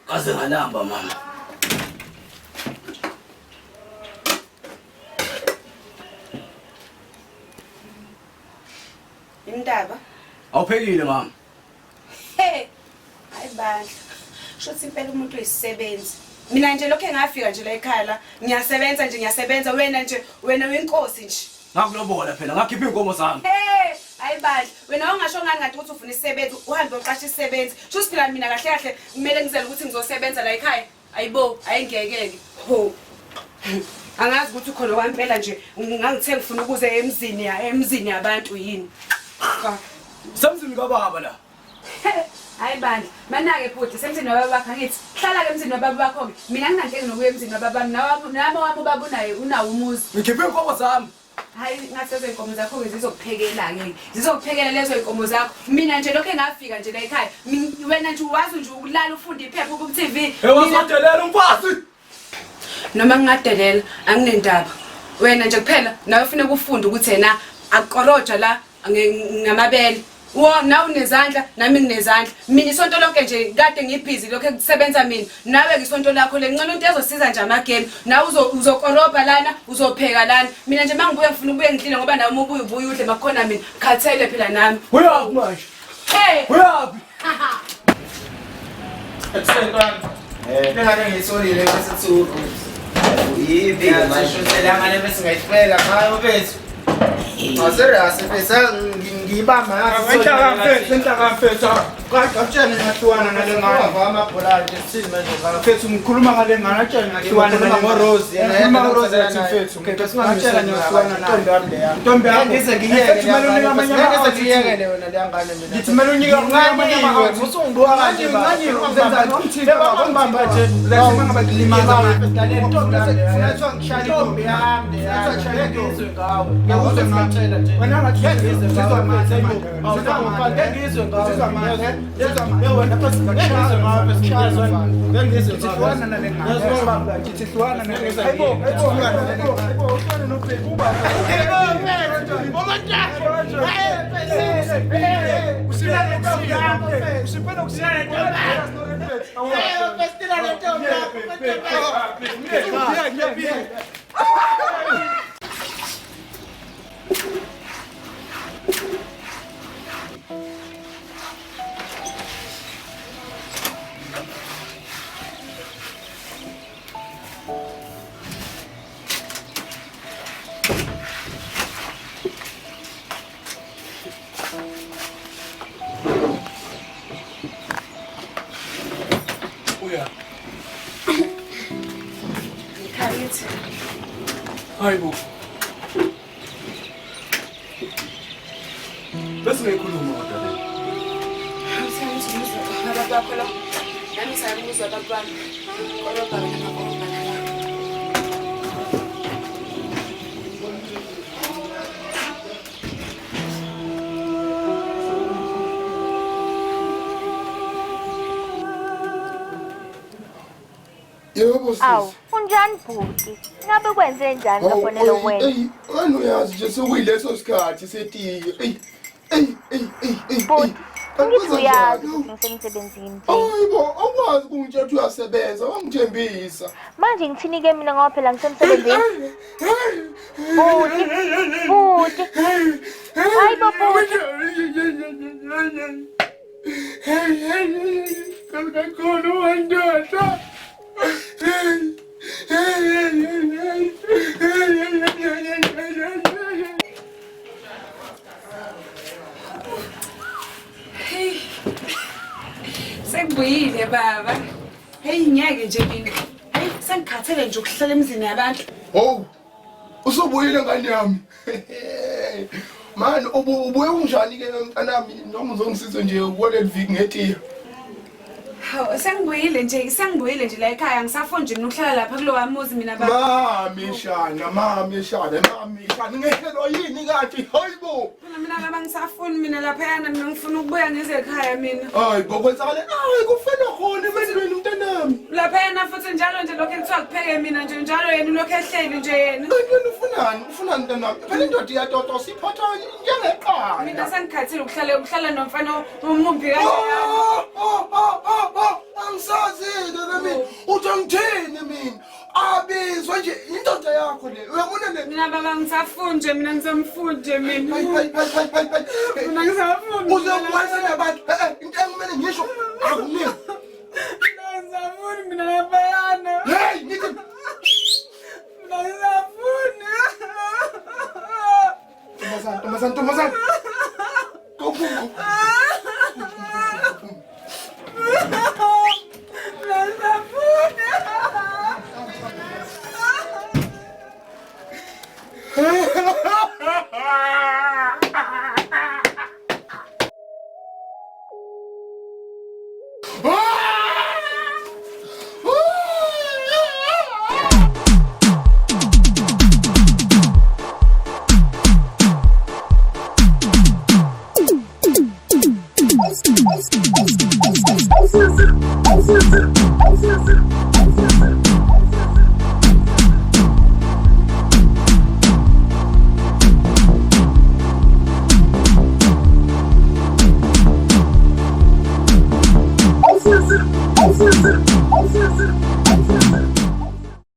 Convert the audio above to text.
Kaze ngalamba mama. Indaba? Awuphekile mama. Hey. Ayibandla. Shothi impela umuntu uyisisebenzi. Mina nje lokho engafika nje la ekhaya la, ngiyasebenza wena wenkosi nje. Ngakulobola phela ngakhipha inkomo zami. Hey, ayibandla. Wena ungasho ngani ngathi ukuthi ufuna isebenzi, uhambe uqasha isebenzi. Shothi phela mina kahle kumele ngizele ukuthi ngizosebenza la ekhaya. Ayibo, ayingekeke. Ho. Angazi ukuthi khona kwampela nje ngangithe ngifuna ukuze emzini yabantu yini. Samzini kababa la. Ayibandla, manake futhi semzini wababa bakho ngithi hlala ke emzini wababa bakho ke mina nginankinga nokuya emzini wababa nami wami ubaba unawo umuzi. Ngikhiphe inkomo zami. Hayi ngathi lezo inkomo zakho ke zizokuphekela ke. Zizokuphekela lezo inkomo zakho. Mina nje lokho engafika nje la ekhaya. Wena nje uwazi nje ukulala ufunda iphepha ku TV. Ewasodelela umfazi. Noma ngingadelela anginendaba. Wena nje kuphela nawe ufuna ukufunda ukuthi yena akoroja la ngamabele. Nawe unezandla nami nginezandla. Mina isonto lonke nje kade ngibhizi lokho ekusebenza mina. Nawe ke isonto lakho lencane into ezosiza nje amagame. Nawe uzokoroba lana, uzopheka lana. Mina nje mangibuya ngifuna ukubuye ngidlile ngoba nawe ubuye udle makhona mina. Khathele phela nami. Uyaphi manje? Hey! Uyaphi? Eksentwana. Ngane ngisolile bese tsuku. Yibi manje shothela ngane bese ngayifela ngayo bethu. Aserious bese ngibamba Senhlaka Katshani ngahluwana nale ngane. amabhola nje sithini manje ngalo. Mfethu ngikhuluma ngale ngane atshani ngahluwana nale ngane. Rose. Ngikhuluma ngoRose yathi mfethu. Okay, singatshela ngiyahluwana nayo. Ntombi yami. Ngize ngiyeke. Kumele unika amanye ama-outfit. Ngize ngiyeke wena le ngane mina. Ngithi kumele unika amanye ama-outfit. Usungibuka kanje Uzenza ngomthini bambamba nje. Lezo mangabe kulimaza manje. Funeka ngishaya intombi yami. Ngishaya ngizwe ngawe. Ngiyakuzwa ngicela nje. Wena ngathi ngizwe Sizwa manje. ngizwe ngawe. Sizwa manje. Wena phasi ngizwe ngawe bese ngiyazwa. Ngizwe ngawe nale ngane. Ngithi hluwana nale ngane. Hayibo. Ufana nobheki uba. Usipenda kusilana Ngikhayithi. Hayibo. Bese ngikhuluma kodwa le. Usengithi ngizwa baba bakho la. Nami ngizwa baba bami. Koroba wena makoroba la. Yebo sisi. Awu, unjani bhuti? Ngabe kwenze njani lafonela wena? Wena uyazi nje sekuyileso sikhathi setiye. Bhuti, ngithi uyazi ukuthi ngisemsebenzini nje. Hayibo, awukwazi ukungitshela ukuthi uyasebenza, wangithembisa. Manje ngithini-ke mina ngoba phela ngisemsebenzini? Bhuti. Hayibo bhuti. Kakhulu wandoda. Hey. Sekubuyile baba. Hey ngeke nje mina. Hey sengikhathele nje ukuhlala emzini yabantu. Oh. Usubuyile ngani yami. Man, ubuye unjani ke mntanami noma uzongisiza nje ukole liviki ngetiya. Hawu sengibuyile nje la ekhaya ngisafuna nje ukuhlala lapha kulowa muzi mina baba. Mami shana ngehlelo yini kathi hayibo. Mina baba ngisafuna mina lapha yana mina ngifuna ukubuya ngize ekhaya mina. Hayi bokwenzakala kufena khona emandweni umntanami. Lapha yana futhi njalo nje lokho ekuthiwa kupheke mina nje njalo yena lokho ehleli nje yena. Ufunani mntanami? Phela indoda iyatoto siphatha njengeqala. Mina sengikhathile ukuhlala nomfana umumbi kanje. Angisazi baba ngisafunda mina ngisamfunde mina. Hayi. Mina ngisafunda. Uzokwazi nabantu. Into engimele ngisho akunika. Ngisafunda mina laphayana. Hey, nithi Mina ngisafunda. Ntombazana. Kophungu.